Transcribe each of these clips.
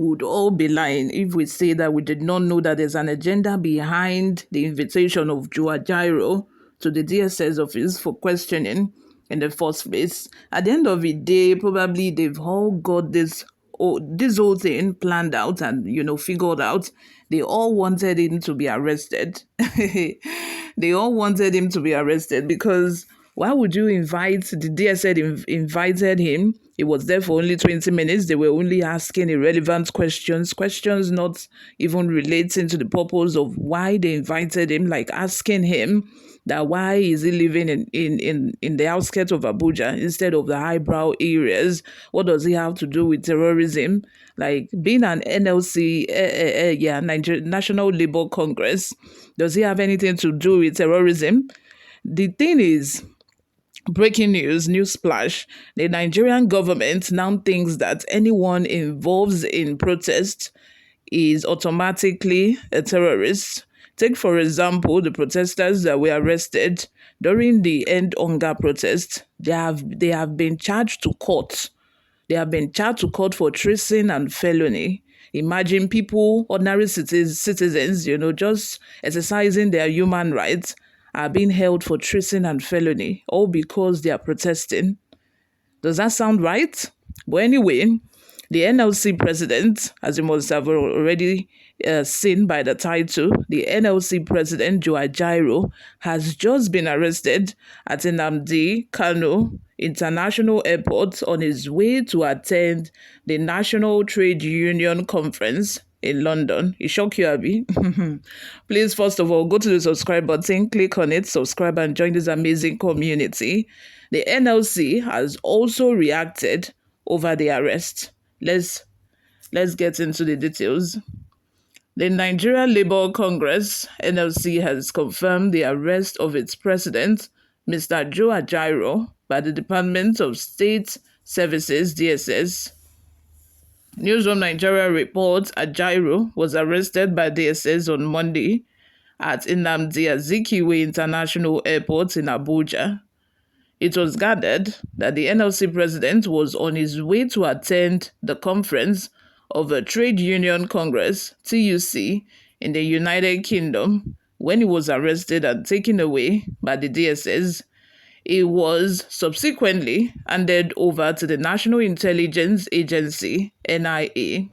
would all be lying if we say that we did not know that there's an agenda behind the invitation of Ajaero to the DSS office for questioning in the first place. At the end of the day, probably they've all got this whole thing planned out and figured out. They all wanted him to be arrested. They all wanted him to be arrested because why would you invite the DSS invited him? He was there for only 20 minutes. They were only asking irrelevant questions not even relating to the purpose of why they invited him, like asking him that why is he living in the outskirts of Abuja instead of the highbrow areas? What does he have to do with terrorism? Like being an NLC, National Labour Congress, does he have anything to do with terrorism? The thing is, breaking news splash, the Nigerian government now thinks that anyone involved in protest is automatically a terrorist. Take, for example, the protesters that were arrested during the End Hunger protest. They have been charged to court. They have been charged to court for treason and felony. Imagine people, ordinary citizens, just exercising their human rights, are being held for treason and felony, all because they are protesting. Does that sound right? But anyway, the NLC president, as you must have already seen by the title, the NLC president, Ajaero, has just been arrested at Nnamdi Kanu International Airport on his way to attend the National Trade Union Conference in London. It shocked you, Abby? Please, first of all, go to the subscribe button, click on it, subscribe, and join this amazing community. The NLC has also reacted over the arrest. Let's get into the details. The Nigeria Labour Congress, NLC, has confirmed the arrest of its president, Mr. Ajaero, by the Department of State Services, DSS. News from Nigeria reports Ajaero was arrested by DSS on Monday at Nnamdi Azikiwe International Airport in Abuja. It was gathered that the NLC president was on his way to attend the conference of a Trade Union Congress, TUC, in the United Kingdom when he was arrested and taken away by the DSS. He was subsequently handed over to the National Intelligence Agency, NIA.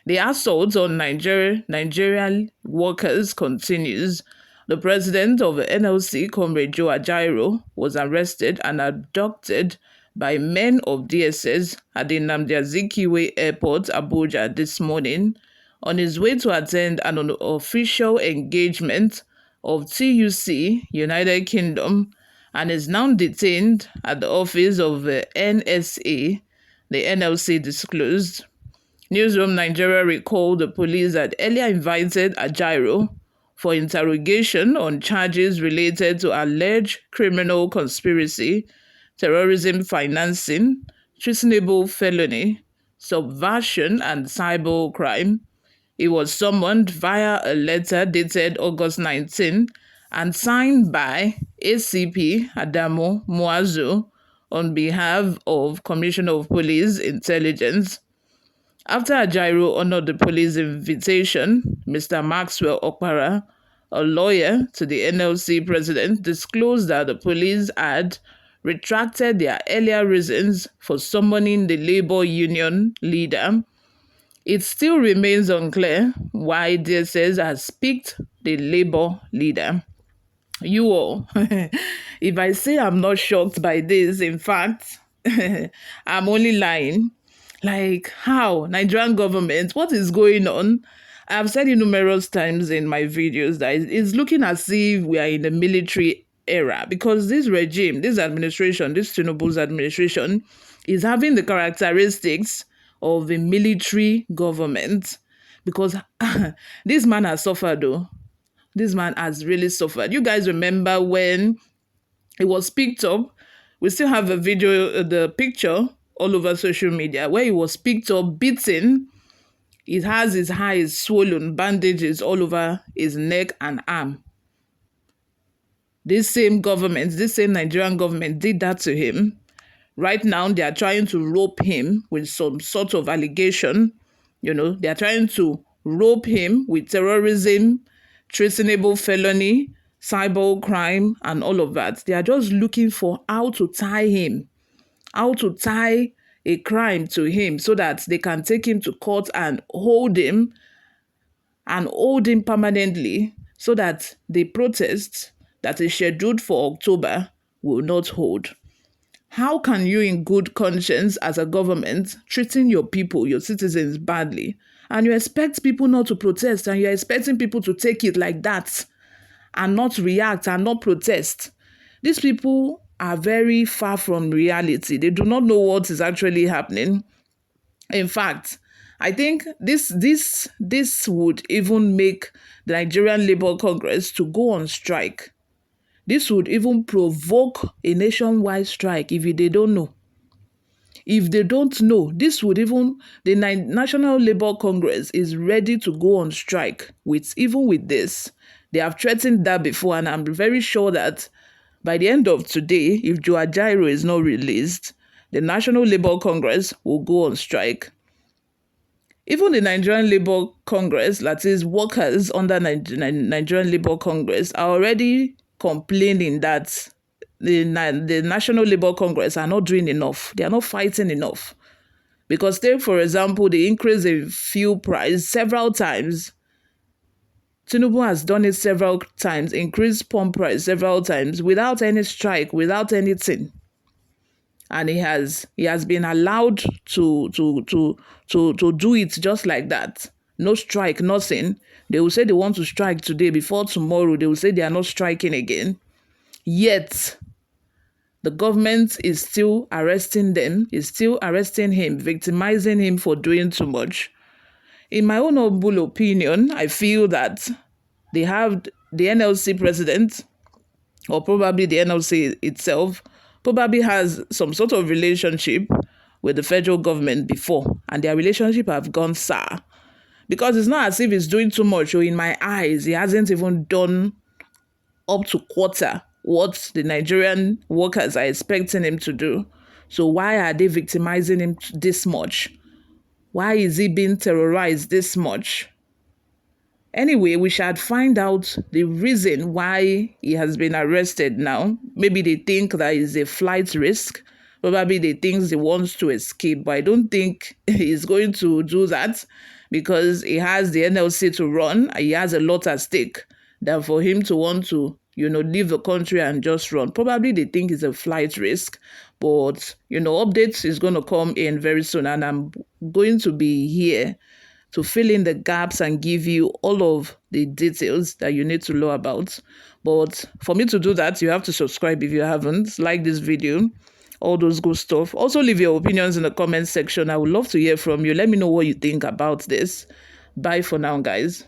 The assault on Nigerian workers continues. The president of the NLC, Comrade Ajaero, was arrested and abducted by men of DSS at the Nnamdi Azikiwe Airport, Abuja, this morning on his way to attend an official engagement of TUC, United Kingdom, and is now detained at the office of the NSA, the NLC disclosed. Newsroom Nigeria recalled the police had earlier invited Ajaero for interrogation on charges related to alleged criminal conspiracy, terrorism financing, treasonable felony, subversion, and cybercrime. He was summoned via a letter dated August 19 and signed by ACP Adamu Muazu on behalf of Commissioner of Police Intelligence. After Ajaero honored the police invitation, Mr. Maxwell Okpara, a lawyer to the NLC president, disclosed that the police had retracted their earlier reasons for summoning the labor union leader. It still remains unclear why DSS has picked the labor leader. You all, if I say I'm not shocked by this, in fact, I'm only lying. Like, how? Nigerian government, what is going on? I've said it numerous times in my videos that it's looking as if we are in the military era, because this regime, this administration, this Tinubu's administration is having the characteristics of a military government, because this man has suffered though. This man has really suffered. You guys remember when it was picked up? We still have a video, the picture all over social media where he was picked up, beaten. It has his eyes swollen, bandages all over his neck and arm. This same government, this same Nigerian government did that to him. Right now, they are trying to rope him with some sort of allegation They are trying to rope him with terrorism, treasonable felony, cyber crime, and all of that. They are just looking for how to tie him, how to tie a crime to him so that they can take him to court and hold him permanently so that the protest that is scheduled for October will not hold. How can you, in good conscience, as a government, treating your people, your citizens badly, and you expect people not to protest, and you're expecting people to take it like that and not react and not protest? These people are very far from reality. They do not know what is actually happening. In fact, I think this would even make the Nigerian Labour Congress to go on strike. This would even provoke a nationwide strike if they don't know. If they don't know, this would even, the National Labour Congress is ready to go on strike even with this. They have threatened that before, and I'm very sure that by the end of today, if Ajaero is not released, the National Labour Congress will go on strike. Even the Nigerian Labour Congress, that is workers under Nigerian Labour Congress, are already complaining that the National Labour Congress are not doing enough. They are not fighting enough. Because take, for example, the increase in fuel price several times. Tinubu has done it several times, increased pump price several times without any strike, without anything. And he has been allowed to do it just like that. No strike, nothing. They will say they want to strike today. Before tomorrow, they will say they are not striking again. Yet, the government is still arresting them, is still arresting him, victimizing him for doing too much. In my own humble opinion, I feel that they have the NLC president, or probably the NLC itself, probably has some sort of relationship with the federal government before, and their relationship have gone sour. Because it's not as if he's doing too much, or in my eyes, he hasn't even done up to quarter what the Nigerian workers are expecting him to do. So why are they victimizing him this much? Why is he being terrorized this much? Anyway, we should find out the reason why he has been arrested now. Maybe they think that is a flight risk. Probably they think he wants to escape, but I don't think he's going to do that because he has the NLC to run. He has a lot at stake than for him to want to, leave the country and just run. Probably they think it's a flight risk, but, updates is going to come in very soon, and I'm going to be here to fill in the gaps and give you all of the details that you need to know about. But for me to do that, you have to subscribe if you haven't, like this video, all those good stuff. Also, leave your opinions in the comment section. I would love to hear from you. Let me know what you think about this. Bye for now, guys.